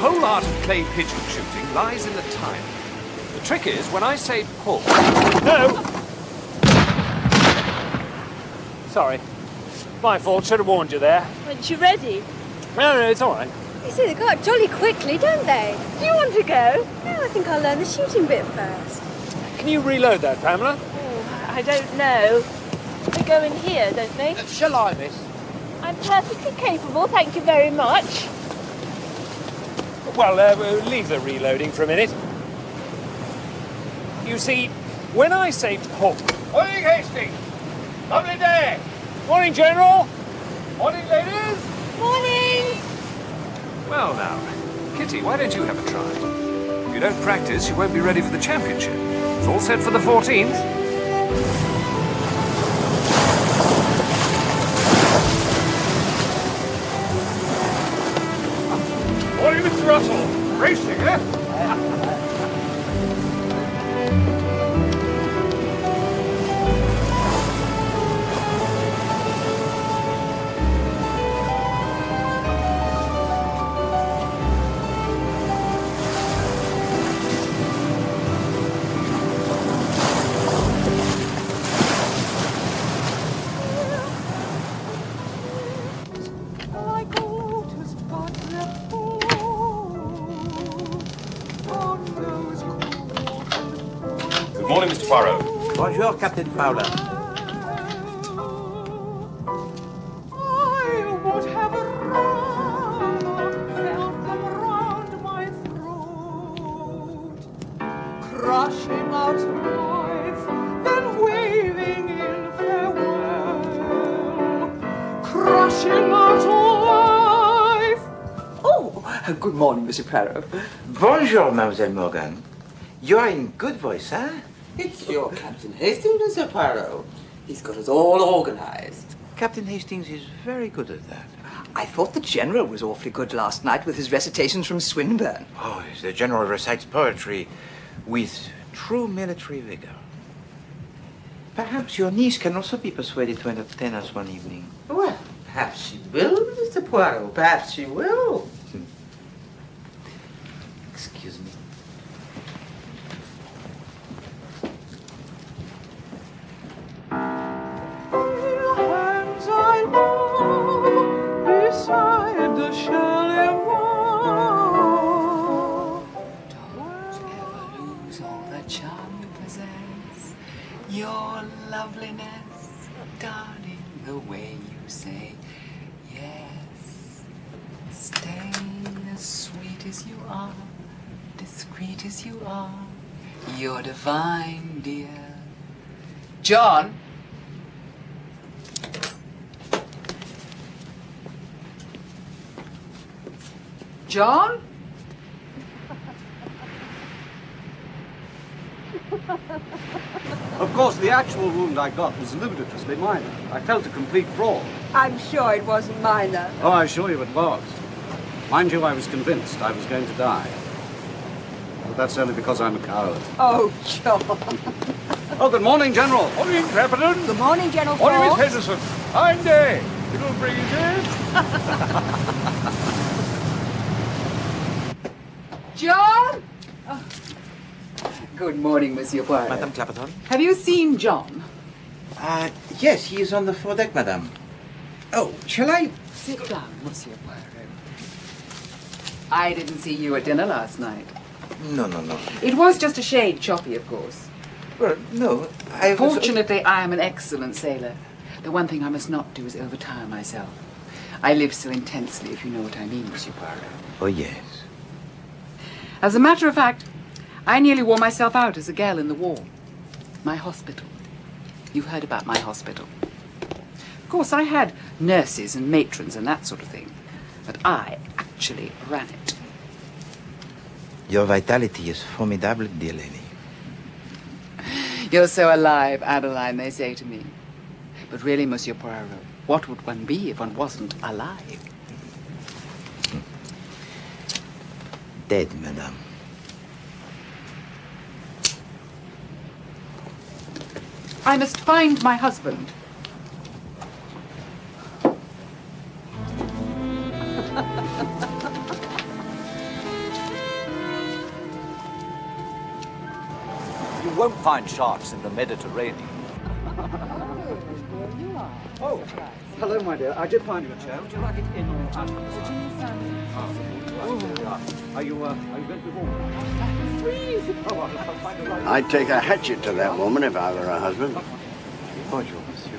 whole art of clay pigeon shooting lies in the time. The trick is, when I say pull... No! Sorry. My fault. Should have warned you there. Weren't you ready? No, it's all right. You see, they go up jolly quickly, don't they? Do you want to go? No, I think I'll learn the shooting bit first. Can you reload that, Pamela? Oh, I don't know. They go in here, don't they? Shall I, miss? I'm perfectly capable, thank you very much. Well, leave the reloading for a minute. You see, when I say pull... Morning, Hastings. Lovely day. Morning, General. Morning, ladies. Morning! Well, now, Kitty, why don't you have a try? If you don't practice, you won't be ready for the championship. It's all set for the 14th. Morning, Mr. Russell. Racing, eh? Good morning, Mr. Poirot. Bonjour, Captain Fowler. I would have run, felt them round my throat, crushing out life, then waving in farewell, crushing out life. Oh, good morning, Monsieur Poirot. Bonjour, Mademoiselle Morgan. You're in good voice, huh? It's your Captain Hastings, Mr. Poirot. He's got us all organized. Captain Hastings is very good at that. I thought the General was awfully good last night with his recitations from Swinburne. Oh, the General recites poetry with true military vigor. Perhaps your niece can also be persuaded to entertain us one evening. Well, perhaps she will, Mr. Poirot. Perhaps she will. Excuse me. Hands I love beside the Chalemont. Don't ever lose all the charm you possess, your loveliness, darling, the way you say yes. Stay as sweet as you are, discreet as you are, you're divine, dear. John? John? Of course, the actual wound I got was ludicrously minor. I felt a complete fraud. I'm sure it wasn't minor. Oh, I assure you it was. Mind you, I was convinced I was going to die. But that's only because I'm a coward. Oh, John. Oh, good morning, General. Morning, Clapperton. Good morning, General Morning, Miss Fox. Henderson. Fine day. It'll bring it in. John? Oh. Good morning, Monsieur Poirot. Madame Clapperton? Have you seen John? Yes, he is on the foredeck, madame. Oh, shall I? Sit down, Monsieur Poirot. I didn't see you at dinner last night. No. It was just a shade choppy, of course. Well, no, I was... Fortunately, I am an excellent sailor. The one thing I must not do is overtire myself. I live so intensely, if you know what I mean, Monsieur Poirot. Oh, yes. As a matter of fact, I nearly wore myself out as a gal in the war. My hospital. You've heard about my hospital. Of course, I had nurses and matrons and that sort of thing, but I actually ran it. Your vitality is formidable, dear lady. You're so alive, Adeline, they say to me. But really, Monsieur Poirot, what would one be if one wasn't alive? Dead, madame. I must find my husband. You won't find sharks in the Mediterranean. Oh, hello, my dear. I did find you a chair. Would you like it in or out? Are you going to be warm? I'd take a hatchet to that woman if I were her husband. Bonjour, monsieur.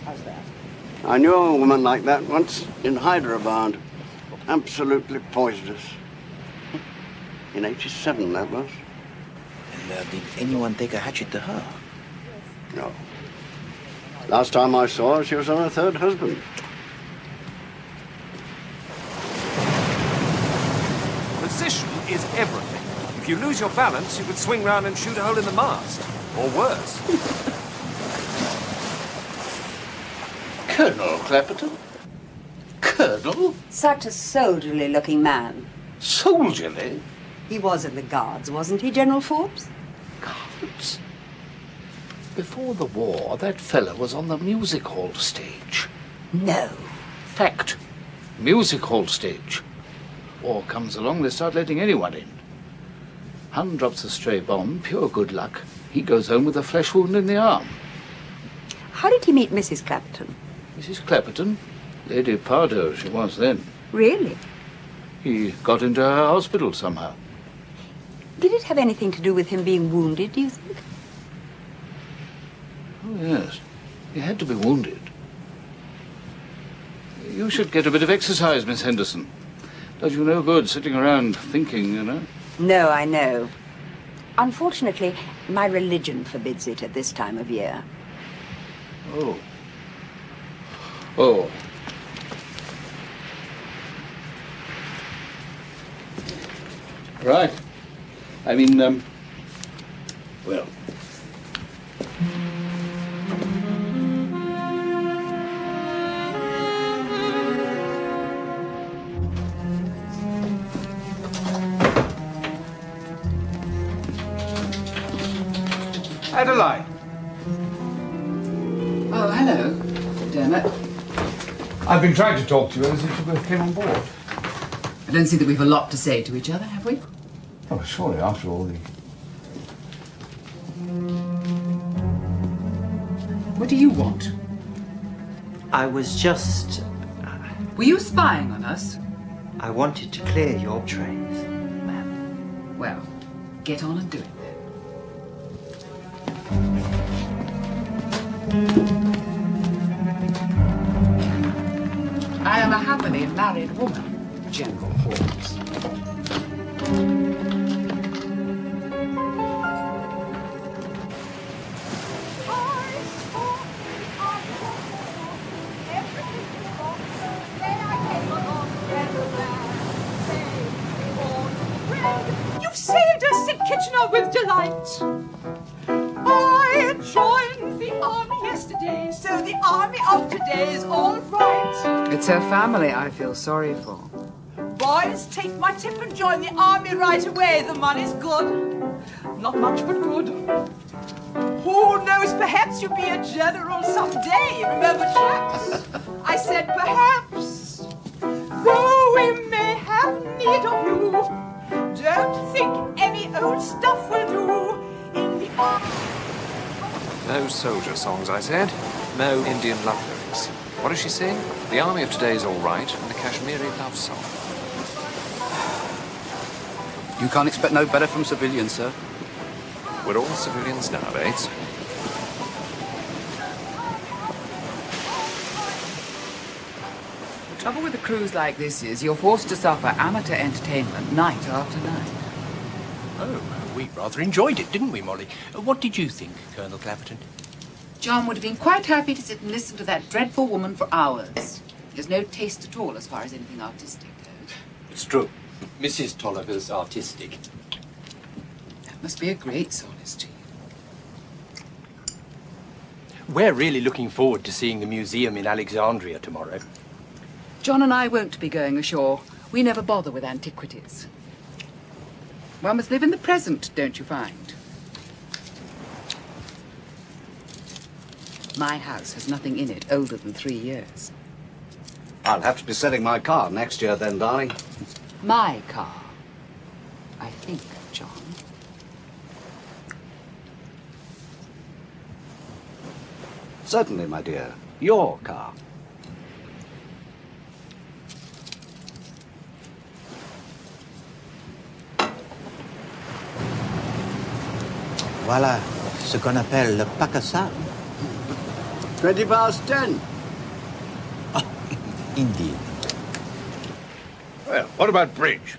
How's that? I knew a woman like that once in Hyderabad. Absolutely poisonous. In '87, that was. And did anyone take a hatchet to her? No. Last time I saw her, she was on her third husband. Position is everything. If you lose your balance, you could swing round and shoot a hole in the mast. Or worse. Colonel Clapperton? Colonel? Such a soldierly-looking man. Soldierly? He was in the Guards, wasn't he, General Forbes? Guards? Before the war, that fellow was on the music hall stage. No. Fact. Music hall stage. War comes along, they start letting anyone in. Hun drops a stray bomb, pure good luck. He goes home with a flesh wound in the arm. How did he meet Mrs. Clapperton? Mrs. Clapperton? Lady Pardoe, she was then. Really? He got into her hospital somehow. Did it have anything to do with him being wounded, do you think? Oh, yes. He had to be wounded. You should get a bit of exercise, Miss Henderson. Does you no good sitting around thinking, you know? No, I know. Unfortunately, my religion forbids it at this time of year. Oh. Oh. Right. I mean, well. Adeline. Oh, hello, Dermot. I've been trying to talk to you ever since you both came on board. I don't see that we've a lot to say to each other, have we? Oh, surely, after all the... What do you want? I was just... Were you spying on us? I wanted to clear your trays. Well, get on and do it then. I am a happily married woman, General Forbes. You've saved us, said Kitchener with delight. I joined the army yesterday, so the army of today is all right. It's her family I feel sorry for. Boys, take my tip and join the army right away. The money's good. Not much, but good. Who knows, perhaps you'll be a general someday. Remember, chaps? I said perhaps. Though we may have need of you, don't think any old stuff will do in the army. No soldier songs, I said. No Indian love lyrics. What does she sing? The army of today is all right, and the Kashmiri love song. You can't expect no better from civilians, sir. We're all civilians nowadays. The trouble with a cruise like this is you're forced to suffer amateur entertainment night after night. Oh, we rather enjoyed it, didn't we, Molly? What did you think, Colonel Clapperton? John would have been quite happy to sit and listen to that dreadful woman for hours. He has no taste at all as far as anything artistic goes. It's true. Mrs. Tolliver's artistic. That must be a great solace to you. We're really looking forward to seeing the museum in Alexandria tomorrow. John and I won't be going ashore. We never bother with antiquities. One must live in the present, don't you find? My house has nothing in it older than 3 years. I'll have to be selling my car next year then, darling. My car, I think, John. Certainly, my dear. Your car. Voilà ce qu'on appelle le pack à sable. 20 past 10. Indeed. Well, what about bridge?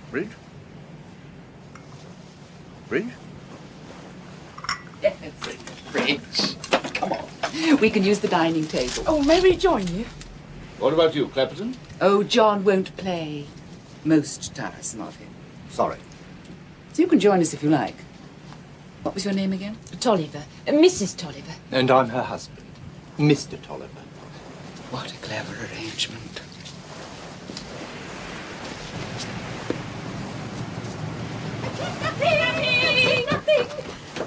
Bridge? Bridge? Yes, bridge. Come on. We can use the dining table. Oh, may we join you? What about you, Clapperton? Oh, John won't play. Most tiresome of him. Sorry. So you can join us if you like. What was your name again? Tolliver. Mrs. Tolliver. And I'm her husband, Mr. Tolliver. What a clever arrangement. Kidnapping!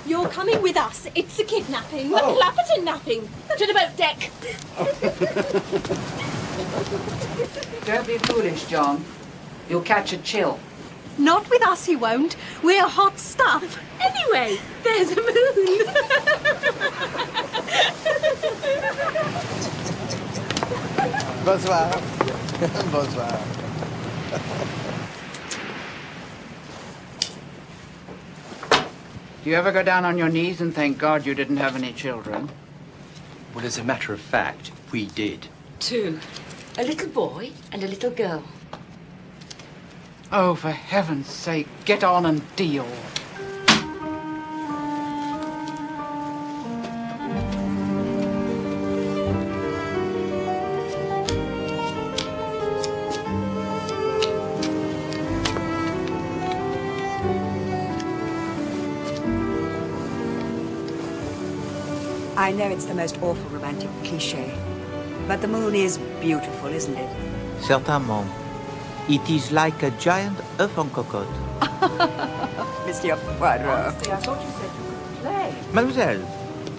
You're coming with us. It's a kidnapping. The Clapperton napping. To the boat deck. Don't be foolish, John. You'll catch a chill. Not with us, he won't. We're hot stuff. Anyway, there's a moon. Bonsoir. Bonsoir. Do you ever go down on your knees and thank God you didn't have any children? Well, as a matter of fact, we did. 2. A little boy and a little girl. Oh, for heaven's sake, get on and deal. I know it's the most awful romantic cliché, but the moon is beautiful, isn't it? Certainement. It is like a giant œuf en cocotte. Monsieur Poirot. Honestly, I thought you said you could play. Mademoiselle,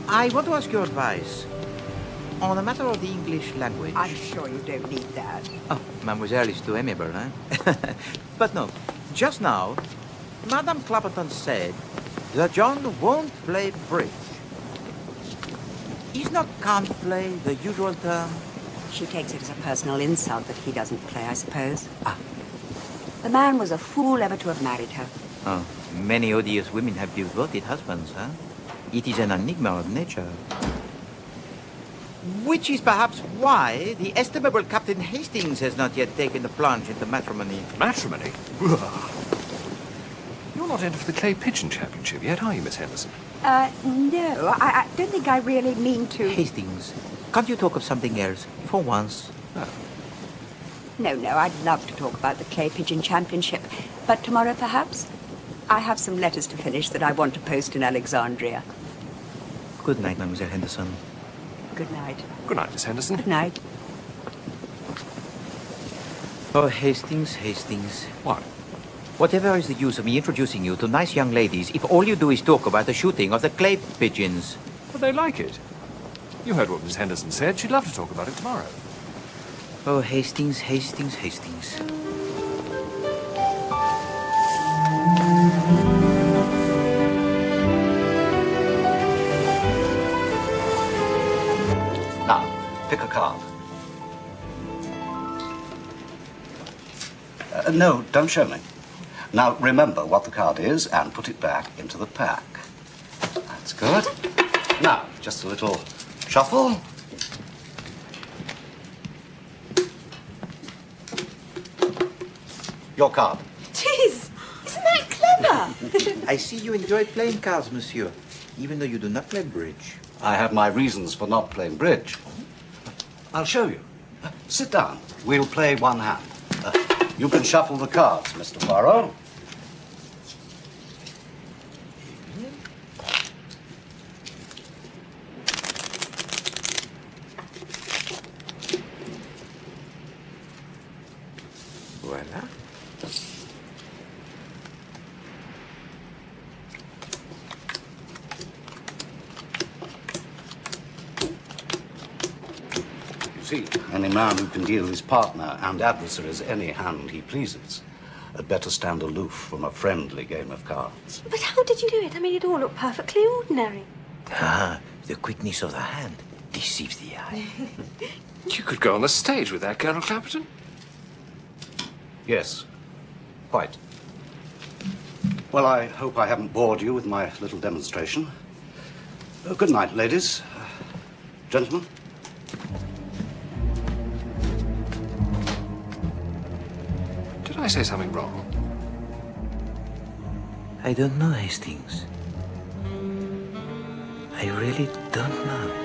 I want to ask your advice on a matter of the English language. I'm sure you don't need that. Oh, Mademoiselle is too amiable, eh? But no, just now, Madame Clapperton said that John won't play bridge. Is not can't play the usual term? She takes it as a personal insult that he doesn't play, I suppose. Ah. The man was a fool ever to have married her. Oh, many odious women have devoted husbands, huh? It is an enigma of nature. Which is perhaps why the estimable Captain Hastings has not yet taken the plunge into matrimony. Matrimony? You're not entered for the Clay Pigeon Championship yet, are you, Miss Henderson? No, I don't think I really mean to... Hastings, can't you talk of something else, for once? No, I'd love to talk about the Clay Pigeon Championship, but tomorrow perhaps? I have some letters to finish that I want to post in Alexandria. Good night, Mademoiselle Henderson. Good night. Good night, Miss Henderson. Good night. Oh, Hastings, Hastings. What? Whatever is the use of me introducing you to nice young ladies if all you do is talk about the shooting of the clay pigeons? But they like it. You heard what Miss Henderson said. She'd love to talk about it tomorrow. Oh, Hastings, Hastings, Hastings. Now, pick a card. No, don't show me. Now, remember what the card is and put it back into the pack. That's good. Now, just a little shuffle. Your card. Jeez, isn't that clever? I see you enjoy playing cards, monsieur, even though you do not play bridge. I have my reasons for not playing bridge. I'll show you. Sit down. We'll play one hand. You can shuffle the cards, Mr. Poirot. Voilà. See, any man who can deal his partner and adversaries any hand he pleases had better stand aloof from a friendly game of cards. But how did you do it? I mean, it all looked perfectly ordinary. Ah, the quickness of the hand. deceives the eye. You could go on the stage with that, Colonel Clapperton. Yes, quite. Well, I hope I haven't bored you with my little demonstration. Good night, ladies. Gentlemen. Did I say something wrong? I don't know, Hastings. I really don't know.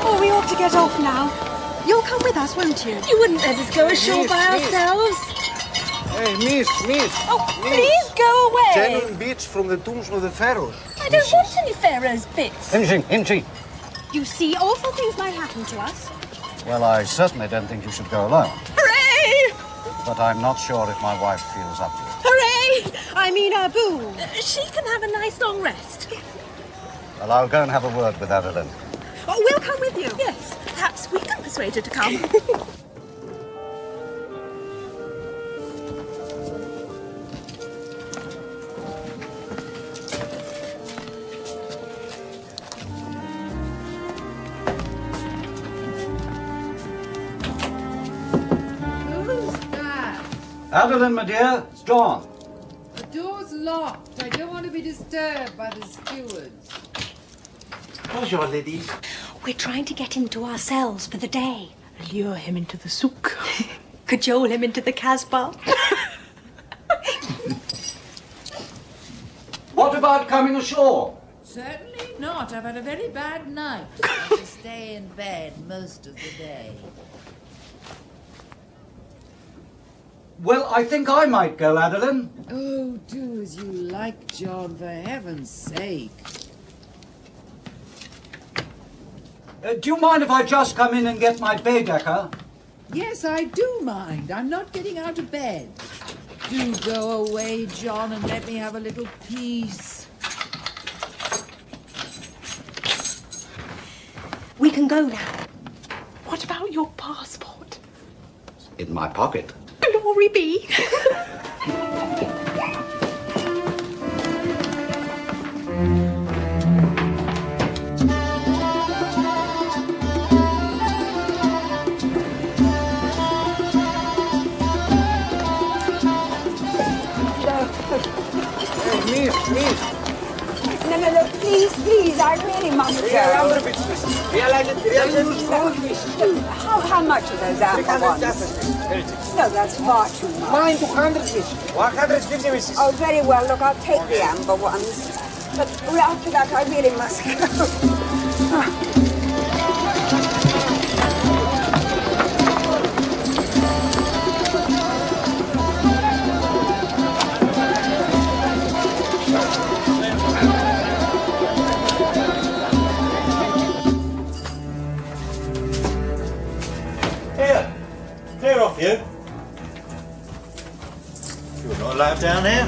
Oh, we ought to get off now. You'll come with us, won't you? You wouldn't let us go ashore by ourselves. Hey, miss. Oh, please go away. Genuine bits from the tombs of the pharaohs. I don't want any Pharaoh's bits. Empty. You see, awful things might happen to us. Well, I certainly don't think you should go alone. Hooray! But I'm not sure if my wife feels up to it. Hooray! I mean, Boo. She can have a nice long rest. Well, I'll go and have a word with Adeline. Oh, we'll come with you. Yes, perhaps we can persuade her to come. Who's that? Adeline, my dear, it's John. The door's locked. I don't want to be disturbed by the stewards. Bonjour, ladies. We're trying to get him to ourselves for the day. Lure him into the souk. Cajole him into the Casbah. What about coming ashore? Certainly not. I've had a very bad night. I have to stay in bed most of the day. Well, I think I might go, Adeline. Oh, do as you like, John, for heaven's sake. Do you mind if I just come in and get my Baedeker? Yes, I do mind. I'm not getting out of bed. Do go away, John, and let me have a little peace. We can go now. What about your passport? In my pocket. Glory be. Miss. No, please, I really must go. How much are those amber ones? No, that's far too much. Mine 200, miss. 150, missus. Oh, very well. Look, I'll take the amber ones. But after that, I really must go. Here, clear off you. You're not allowed down here.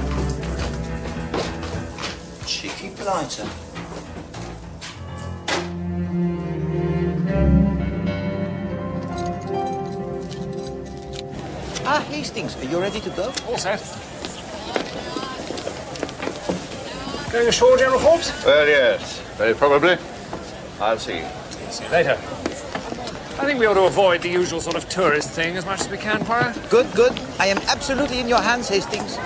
Cheeky blighter. Ah, Hastings, are you ready to go? All set. Going ashore, General Forbes? Well, yes, very probably. I'll see. See you later. I think we ought to avoid the usual sort of tourist thing as much as we can, Poirot. Good. I am absolutely in your hands, Hastings.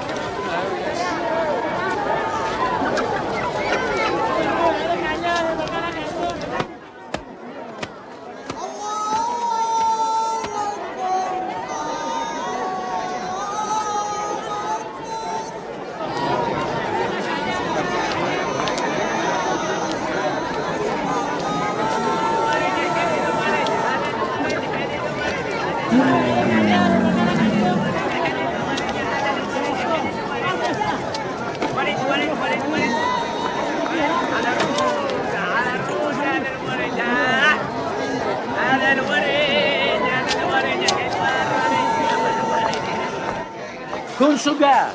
Consugar.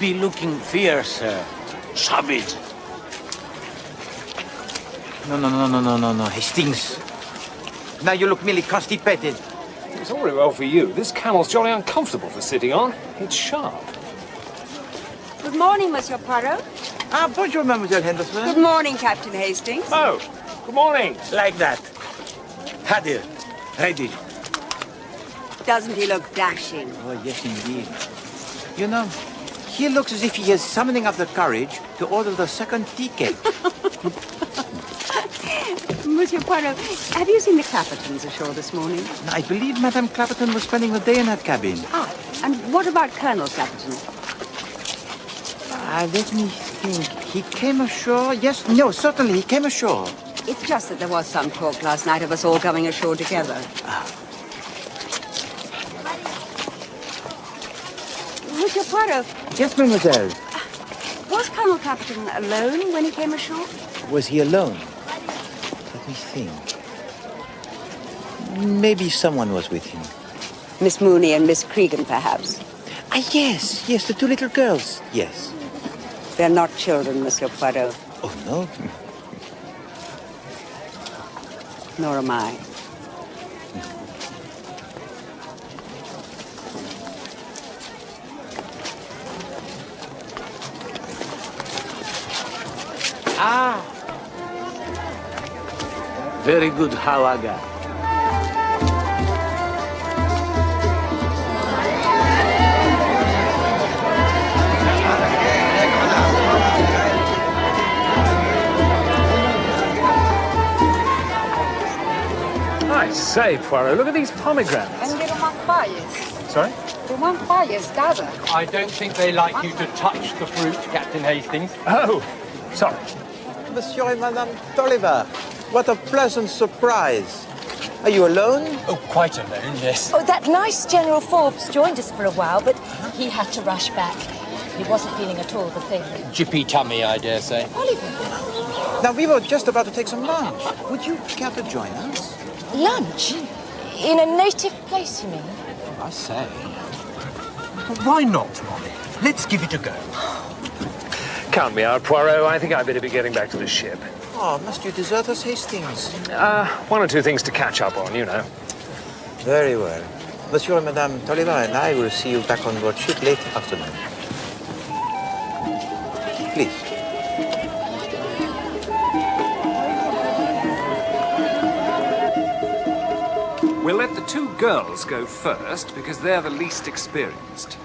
Be looking fiercer Savage! No, Hastings. Now you look merely constipated. It's all very well for you. This camel's jolly uncomfortable for sitting on. It's sharp. Good morning, Monsieur Poirot. Bonjour, Mademoiselle Henderson. Good morning, Captain Hastings. Oh, good morning. Like that. Hadir. Ready. Doesn't he look dashing? Oh, yes, indeed. You know, he looks as if he is summoning up the courage to order the second tea cake. Monsieur Poirot, have you seen the Clappertons ashore this morning? I believe Madame Clapperton was spending the day in her cabin. And what about Colonel Clapperton? Let me think. He came ashore? Yes, no, certainly he came ashore. It's just that there was some talk last night of us all coming ashore together. Monsieur Poirot, Yes, mademoiselle. was Colonel Clapperton alone when he came ashore? Was he alone? Let me think. Maybe someone was with him. Miss Mooney and Miss Cregan, perhaps? Yes, the two little girls. Yes. They're not children, Monsieur Poirot. Oh, no? Nor am I. Very good, Hawaga. I say, Poirot, look at these pomegranates. And they don't want fires. Sorry? They want fires, gather. I don't think they like you to touch the fruit, Captain Hastings. Oh, sorry. Monsieur and Madame Tolliver, what a pleasant surprise. Are you alone? Oh, quite alone, yes. Oh, that nice General Forbes joined us for a while, but he had to rush back. He wasn't feeling at all the thing. Jippy tummy, I dare say. Oliver. Now, we were just about to take some lunch. Would you care to join us? Lunch? In a native place, you mean? I say. Well, why not, Molly? Let's give it a go. Count me out, Poirot. I think I'd better be getting back to the ship. Oh, must you desert us, Hastings? One or two things to catch up on, you know. Very well. Monsieur and Madame Tolliver and I will see you back on board ship late afternoon. Please. We'll let the two girls go first because they're the least experienced.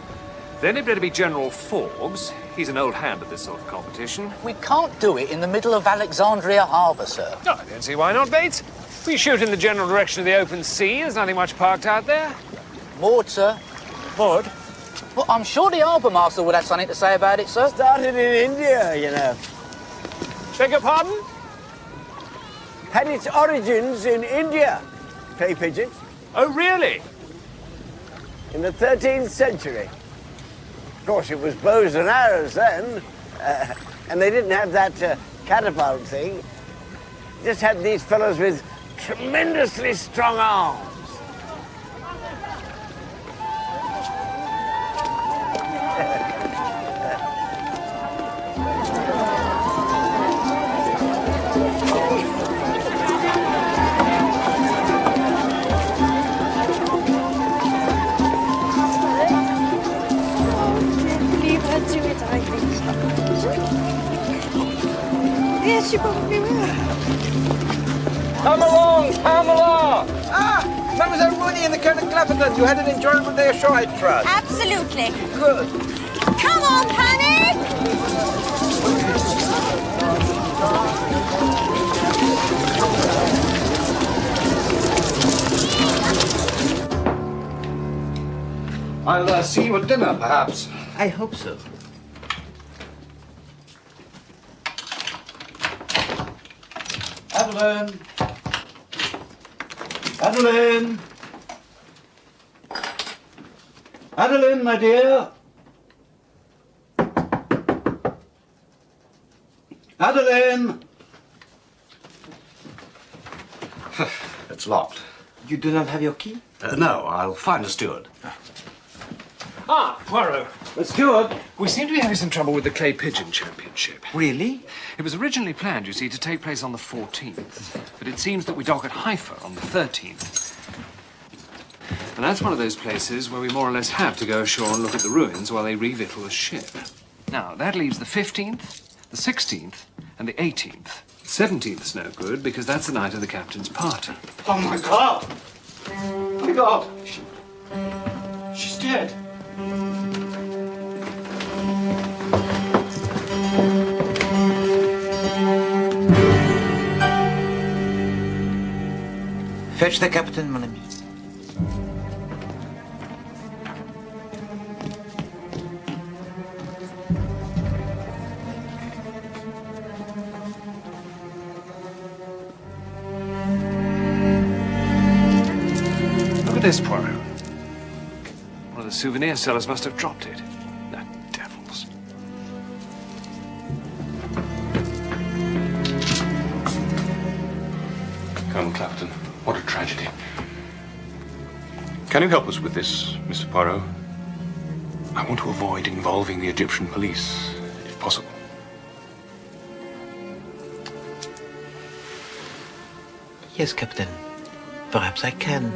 Then it'd better be General Forbes. He's an old hand at this sort of competition. We can't do it in the middle of Alexandria Harbour, sir. Oh, I don't see why not, Bates. We shoot in the general direction of the open sea. There's nothing much parked out there. Moored, sir. Moored? Well, I'm sure the harbour master would have something to say about it, sir. Started in India, you know. Beg your pardon? Had its origins in India, clay pigeons. Oh, really? In the 13th century. Of course, it was bows and arrows then, and they didn't have that catapult thing. Just had these fellows with tremendously strong arms. Yes, you probably will. Come along, Pamela! Mademoiselle Mooney and the Colonel Clapperton, you had an enjoyable day ashore, I trust. Absolutely. Good. Come on, Panic! I'll see you at dinner, perhaps. I hope so. Adeline! Adeline! Adeline, my dear! Adeline! It's locked. You do not have your key? No, I'll find a steward. Ah, Poirot. Steward. We seem to be having some trouble with the Clay Pigeon Championship. Really? It was originally planned, you see, to take place on the 14th. But it seems that we dock at Haifa on the 13th. And that's one of those places where we more or less have to go ashore and look at the ruins while they revictual the ship. Now, that leaves the 15th, the 16th, and the 18th. The 17th's no good, because that's the night of the captain's party. Oh, my God! My God! She's dead. Fetch the captain, mon ami. Look at this, Poirot. One of the souvenir sellers must have dropped it. That devils. Colonel Clapton, what a tragedy. Can you help us with this, Mr. Poirot? I want to avoid involving the Egyptian police, if possible. Yes, Captain. Perhaps I can.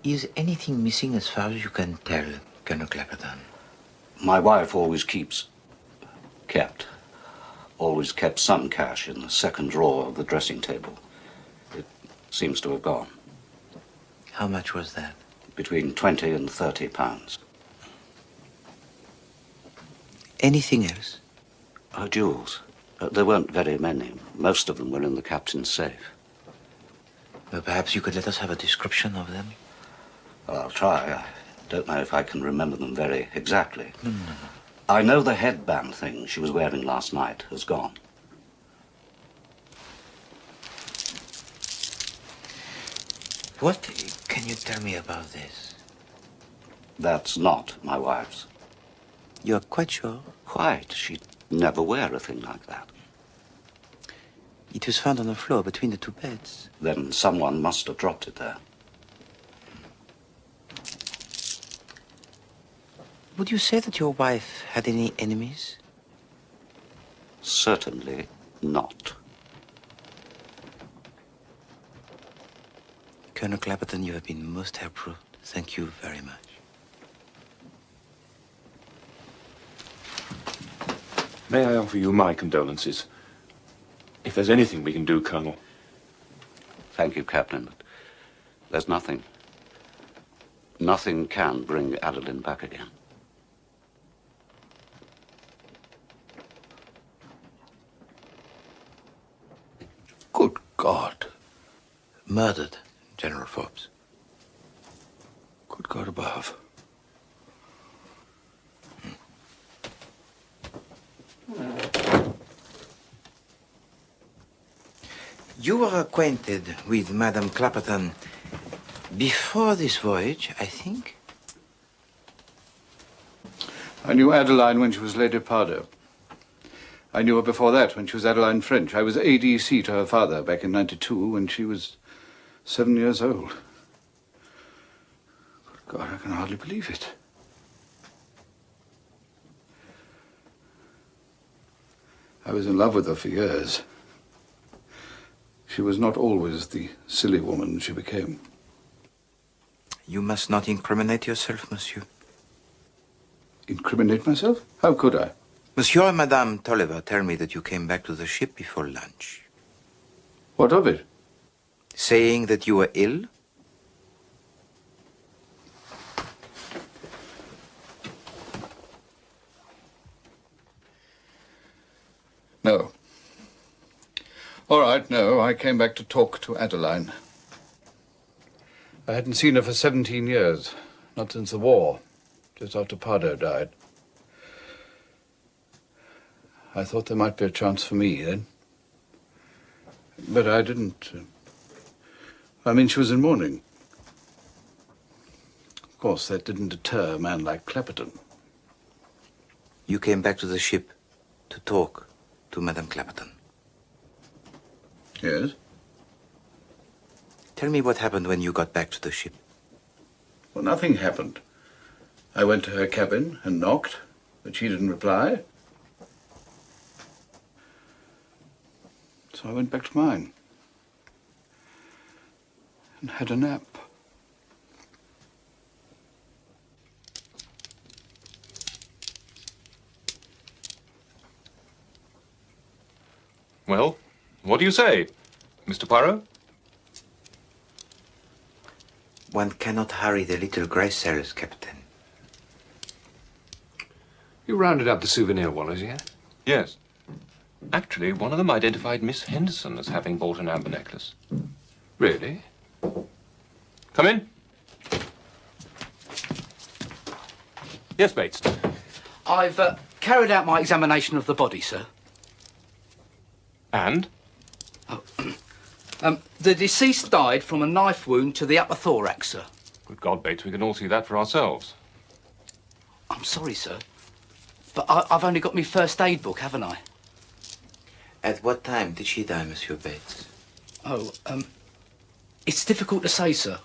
Is anything missing as far as you can tell, Colonel Clapperton? My wife always kept some cash in the second drawer of the dressing table. It seems to have gone. How much was that? Between 20 and 30 pounds. Anything else? Her jewels. There weren't very many. Most of them were in the captain's safe. Well, perhaps you could let us have a description of them? Well, I'll try. I don't know if I can remember them very exactly. No. I know the headband thing she was wearing last night has gone. What can you tell me about this? That's not my wife's. You're quite sure? Quite. She'd never wear a thing like that. It was found on the floor between the two beds. Then someone must have dropped it there. Would you say that your wife had any enemies? Certainly not. Colonel Clapperton, you have been most helpful. Thank you very much. May I offer you my condolences? If there's anything we can do, Colonel. Thank you, Captain, but there's nothing. Nothing can bring Adeline back again. Good God. Murdered, General Forbes. Good God above. You were acquainted with Madame Clapperton before this voyage, I think? I knew Adeline when she was Lady Pardo. I knew her before that, when she was Adeline French. I was ADC to her father back in '92 when she was 7 years old. Good God, I can hardly believe it. I was in love with her for years. She was not always the silly woman she became. You must not incriminate yourself, monsieur. Incriminate myself? How could I? Monsieur and Madame Tolliver tell me that you came back to the ship before lunch. What of it? Saying that you were ill? No. All right, no. I came back to talk to Adeline. I hadn't seen her for 17 years. Not since the war, just after Pardo died. I thought there might be a chance for me then. But I didn't. I mean, she was in mourning. Of course, that didn't deter a man like Clapperton. You came back to the ship to talk to Madame Clapperton. Yes? Tell me what happened when you got back to the ship. Well, nothing happened. I went to her cabin and knocked, but she didn't reply. So I went back to mine and had a nap. Well, what do you say, Mr. Poirot? One cannot hurry the little grey cells, Captain. You rounded up the souvenir wallets, yeah? Yes. Actually, one of them identified Miss Henderson as having bought an amber necklace. Really? Come in. Yes, Bates. I've carried out my examination of the body, sir. And? The deceased died from a knife wound to the upper thorax, sir. Good God, Bates, we can all see that for ourselves. I'm sorry, sir, but I've only got my first aid book, haven't I? At what time did she die, Monsieur Bates? Oh, it's difficult to say, sir.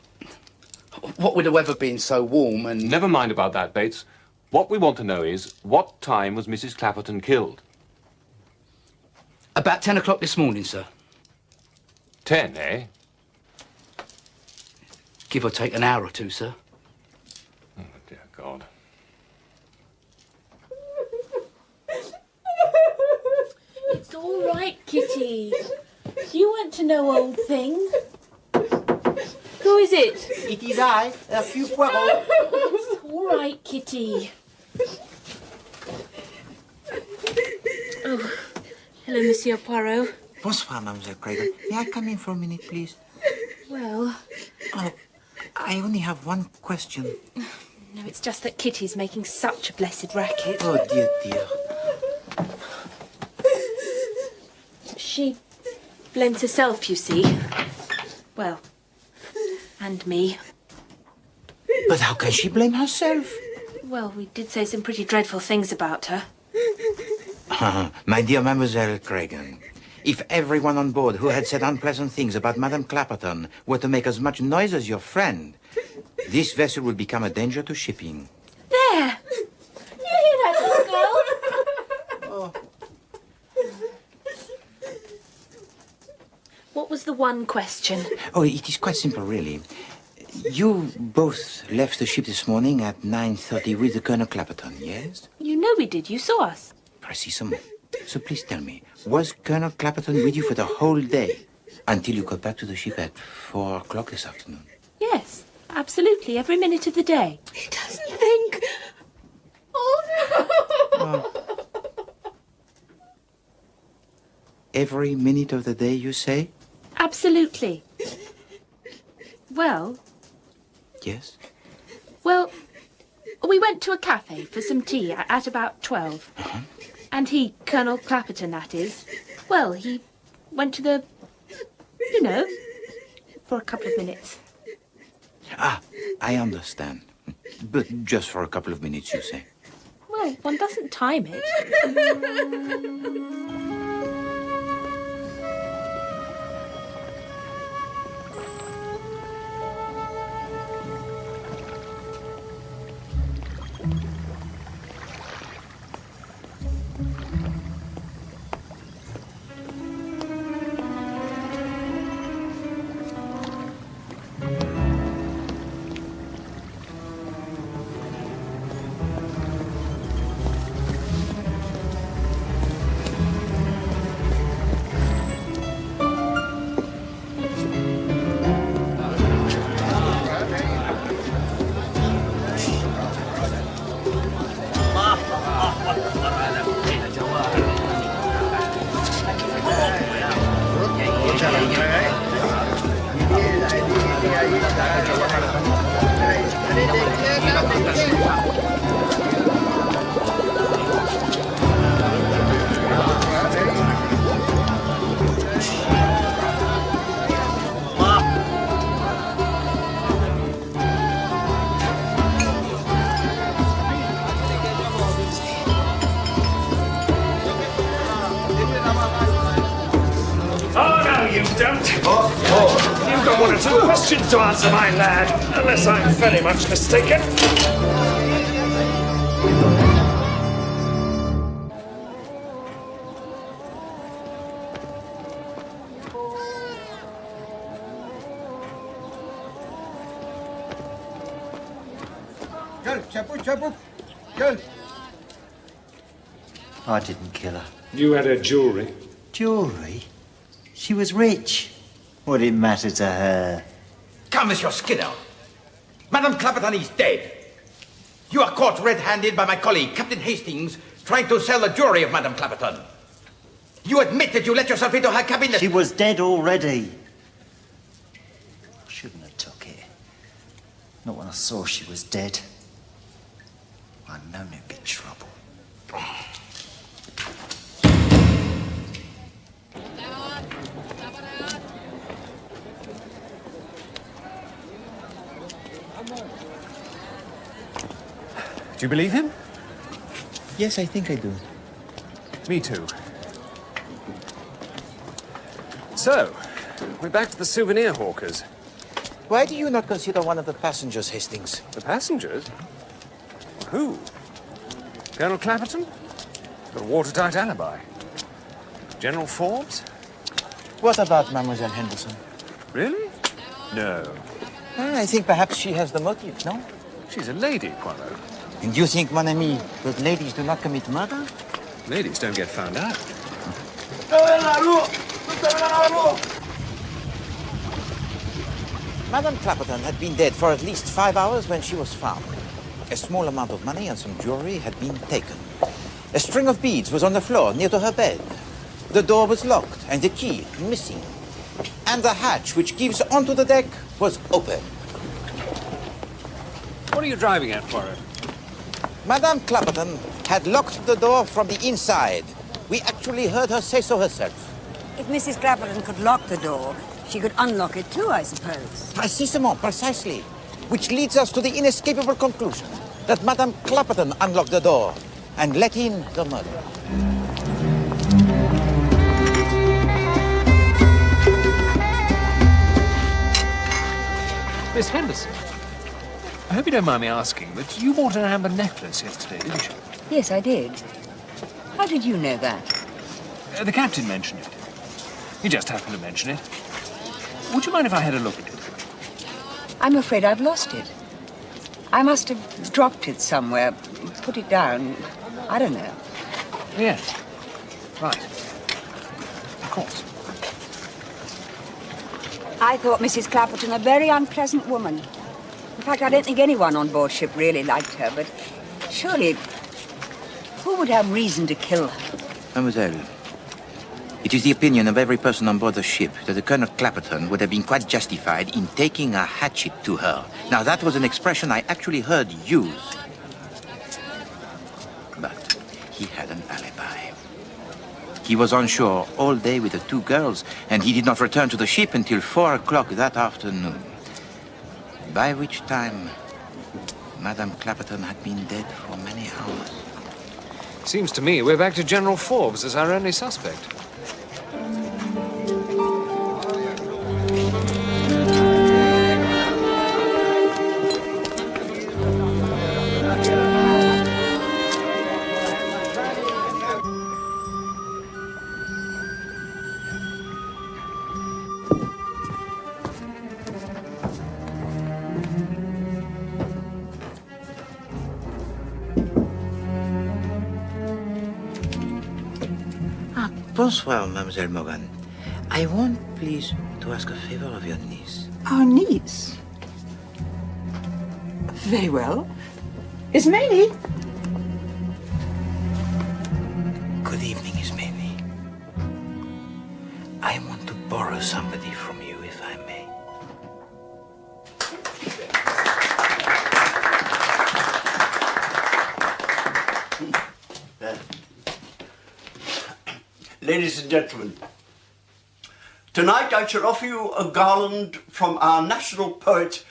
What with the weather being so warm and... Never mind about that, Bates. What we want to know is, what time was Mrs. Clapperton killed? About 10 o'clock this morning, sir. 10, eh? Give or take an hour or two, sir. Oh, dear God. It's all right, Kitty. You want to know, old thing. Who is it? It is I, Hercule Poirot. All right, Kitty. Oh, hello, Monsieur Poirot. Bonsoir, Mademoiselle Cragen. May I come in for a minute, please? Well... Oh, I only have one question. No, it's just that Kitty's making such a blessed racket. Oh, dear, dear. She blames herself, you see. Well, and me. But how can she blame herself? Well, we did say some pretty dreadful things about her. My dear Mademoiselle Cragen, if everyone on board who had said unpleasant things about Madame Clapperton were to make as much noise as your friend, this vessel would become a danger to shipping. There! You hear that, little girl? Oh. What was the one question? Oh, it is quite simple, really. You both left the ship this morning at 9:30 with the Colonel Clapperton, yes? You know we did. You saw us. Precisement. So please tell me, was Colonel Clapperton with you for the whole day until you got back to the ship at 4 o'clock this afternoon? Yes, absolutely. Every minute of the day. He doesn't think. Oh, no. Every minute of the day, you say? Absolutely. Well... Yes? Well, we went to a cafe for some tea at about 12. Uh-huh. And he, Colonel Clapperton, that is, well, he went to the... you know, for a couple of minutes. Ah, I understand. But just for a couple of minutes, you say? Well, one doesn't time it. one or two questions to answer, my lad, unless I'm very much mistaken. I didn't kill her. You had her jewellery. Jewellery? She was rich. What did it matter to her? Come, Monsieur Skinner. Madame Clapperton is dead. You are caught red-handed by my colleague, Captain Hastings, trying to sell the jewellery of Madame Clapperton. You admit that you let yourself into her cabinet. She was dead already. I shouldn't have took it. Not when I saw she was dead. I'd known it'd be trouble. Do you believe him? Yes, I think I do. Me too. So, we're back to the souvenir hawkers. Why do you not consider one of the passengers, Hastings? The passengers? Who? Colonel Clapperton? Got a watertight alibi. General Forbes? What about Mademoiselle Henderson? Really? No. I think perhaps she has the motive, no? She's a lady, Poirot. And you think, mon ami, that ladies do not commit murder? Ladies don't get found out. Madame Clapperton had been dead for at least 5 hours when she was found. A small amount of money and some jewelry had been taken. A string of beads was on the floor near to her bed. The door was locked and the key missing. And the hatch which gives onto the deck was open. What are you driving at, Poirot? Madame Clapperton had locked the door from the inside. We actually heard her say so herself. If Mrs. Clapperton could lock the door, she could unlock it too, I suppose. Precisely. Which leads us to the inescapable conclusion that Madame Clapperton unlocked the door and let in the murderer. Miss Henderson, I hope you don't mind me asking, but you bought an amber necklace yesterday, didn't you? Yes, I did. How did you know that? The captain mentioned it. He just happened to mention it. Would you mind if I had a look at it? I'm afraid I've lost it. I must have dropped it somewhere, put it down. I don't know. Yes. Right. Of course. I thought Mrs. Clapperton a very unpleasant woman. In fact, I don't think anyone on board ship really liked her, but surely, who would have reason to kill her? Mademoiselle, it is the opinion of every person on board the ship that the Colonel Clapperton would have been quite justified in taking a hatchet to her. Now, that was an expression I actually heard used. But he had an alibi. He was on shore all day with the two girls, and he did not return to the ship until 4 o'clock that afternoon. By which time, Madame Clapperton had been dead for many hours. Seems to me we're back to General Forbes as our only suspect. Bonsoir, Mademoiselle Morgan. I want, please, to ask a favor of your niece. Our niece? Very well. Ismene? Good evening, Ismene. I want to borrow somebody from you, if I may. Ladies and gentlemen, tonight I shall offer you a garland from our national poet,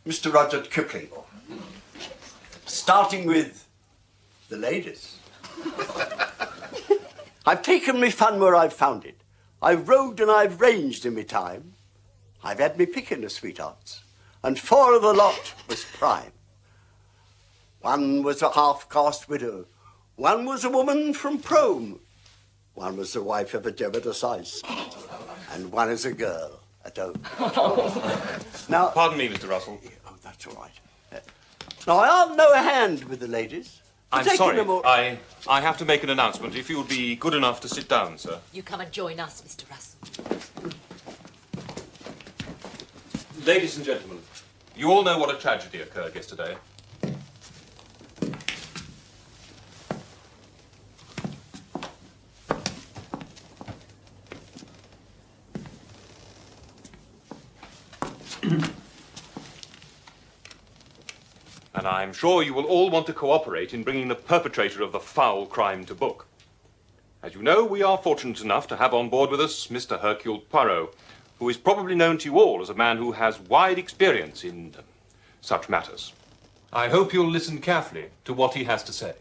Mr. Rudyard Kipling. Starting with the ladies. I've taken me fun where I've found it. I've rode and I've ranged in me time. I've had me picking of sweethearts, and 4 of the lot was prime. One was a half-caste widow, one was a woman from Prome, one was the wife of a Jebba de Sais, and one is a girl at home. Now, pardon me, Mr. Russell. Oh, that's all right. Now, I aren't no hand with the ladies. I'm Taking sorry. them all- I have to make an announcement. If you would be good enough to sit down, sir. You come and join us, Mr. Russell. Ladies and gentlemen, you all know what a tragedy occurred yesterday. And I'm sure you will all want to cooperate in bringing the perpetrator of the foul crime to book. As you know, we are fortunate enough to have on board with us Mr. Hercule Poirot, who is probably known to you all as a man who has wide experience in such matters. I hope you'll listen carefully to what he has to say.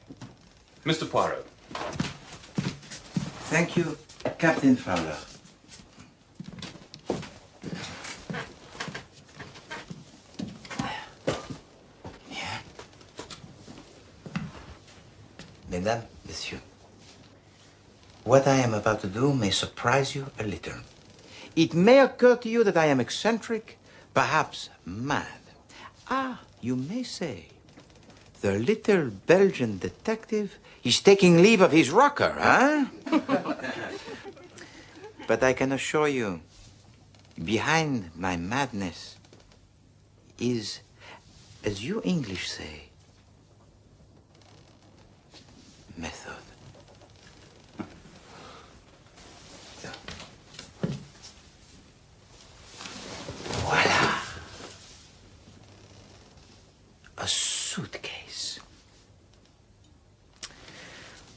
Mr. Poirot. Thank you, Captain Fowler. Mesdames, Messieurs, what I am about to do may surprise you a little. It may occur to you that I am eccentric, perhaps mad. Ah, you may say, the little Belgian detective is taking leave of his rocker, huh? But I can assure you, behind my madness is, as you English say, method. Voila. A suitcase.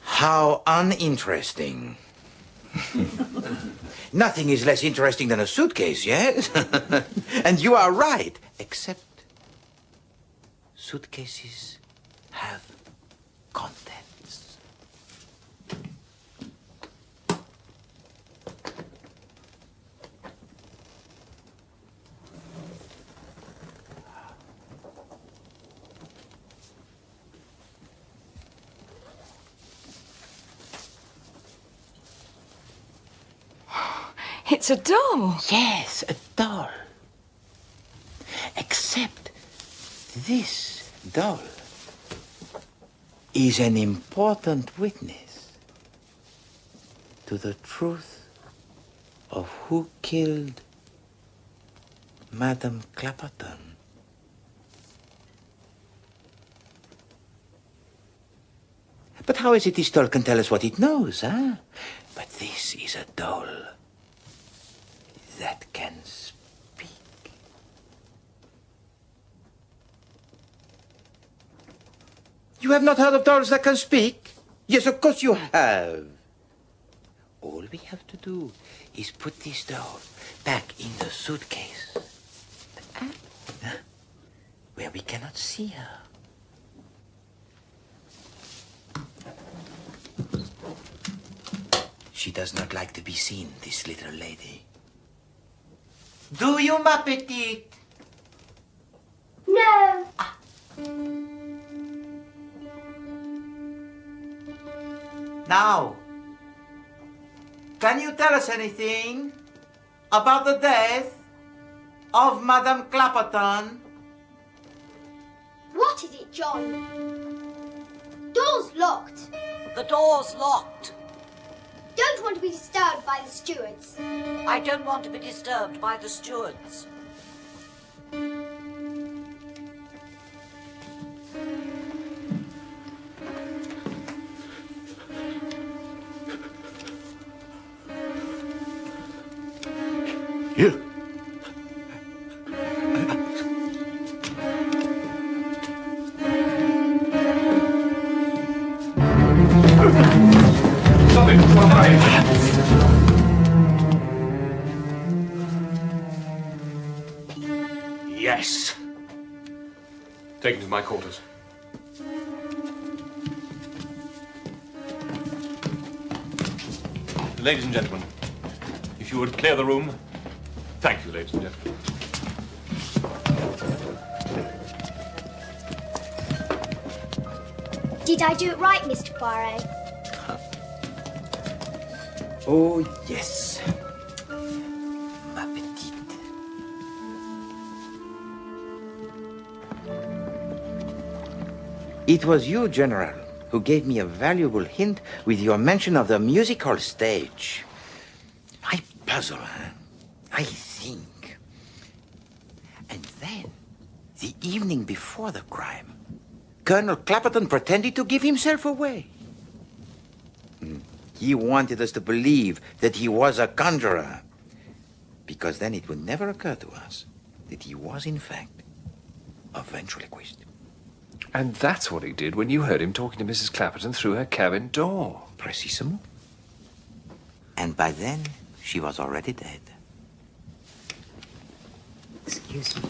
How uninteresting. Nothing is less interesting than a suitcase, yes? And you are right, except suitcases have contents. It's a doll. Yes, a doll. Except this doll is an important witness to the truth of who killed Madame Clapperton. But how is it this doll can tell us what it knows, huh? But this is a doll that can speak. You have not heard of dolls that can speak? Yes, of course you have. All we have to do is put this doll back in the suitcase, where we cannot see her. She does not like to be seen, this little lady. Do you, ma petite? No. Now, can you tell us anything about the death of Madame Clapperton? What is it, John? Door's locked. The door's locked. Don't want to be disturbed by the stewards. I don't want to be disturbed by the stewards. You. Stop it! Yes. Take him to my quarters. Ladies and gentlemen, if you would clear the room, Thank you, ladies and gentlemen. Did I do it right, Mr. Poirot? Oh, yes. Ma petite. It was you, General, who gave me a valuable hint with your mention of the music hall stage. I puzzle, huh? I think. And then, the evening before the crime, Colonel Clapperton pretended to give himself away. He wanted us to believe that he was a conjurer, because then it would never occur to us that he was, in fact, a ventriloquist. And that's what he did when you heard him talking to Mrs. Clapperton through her cabin door. Precisement. And by then, she was already dead. Excuse me.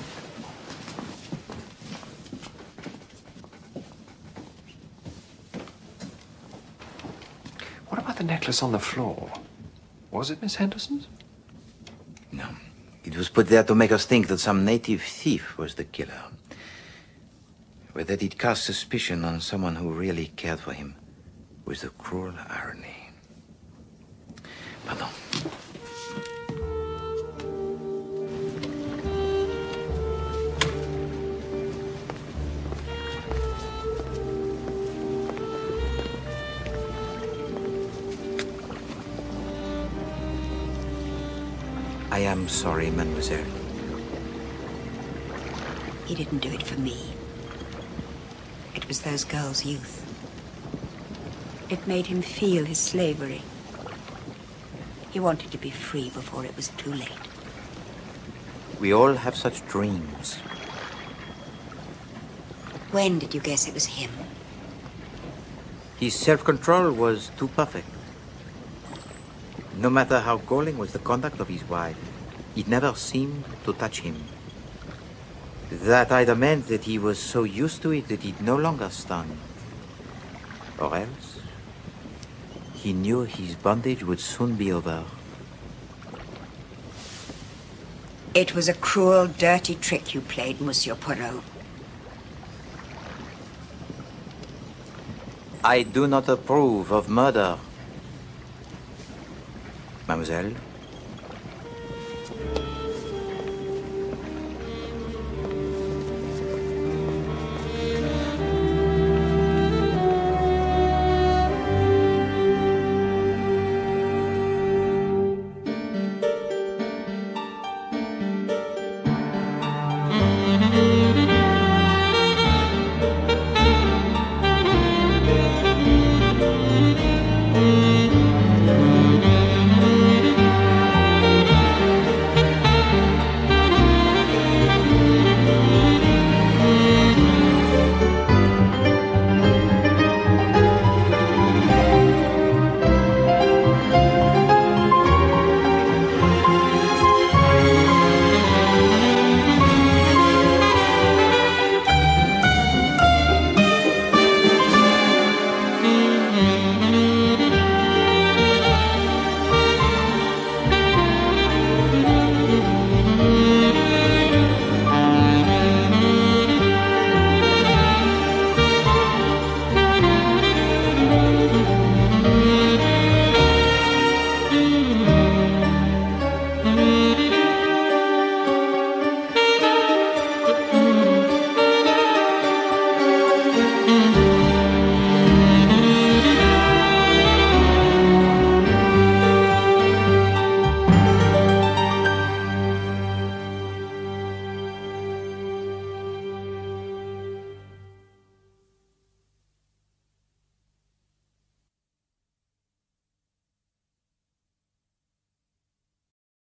What about the necklace on the floor? Was it Miss Henderson's? No. It was put there to make us think that some native thief was the killer. But that it cast suspicion on someone who really cared for him was the cruel irony. Pardon. I am sorry, mademoiselle. He didn't do it for me. It was those girls' youth. It made him feel his slavery. He wanted to be free before it was too late. We all have such dreams. When did you guess it was him? His self-control was too perfect. No matter how galling was the conduct of his wife, it never seemed to touch him. That either meant that he was so used to it that it no longer stung, or else he knew his bondage would soon be over. It was a cruel, dirty trick you played, Monsieur Poirot. I do not approve of murder, mademoiselle.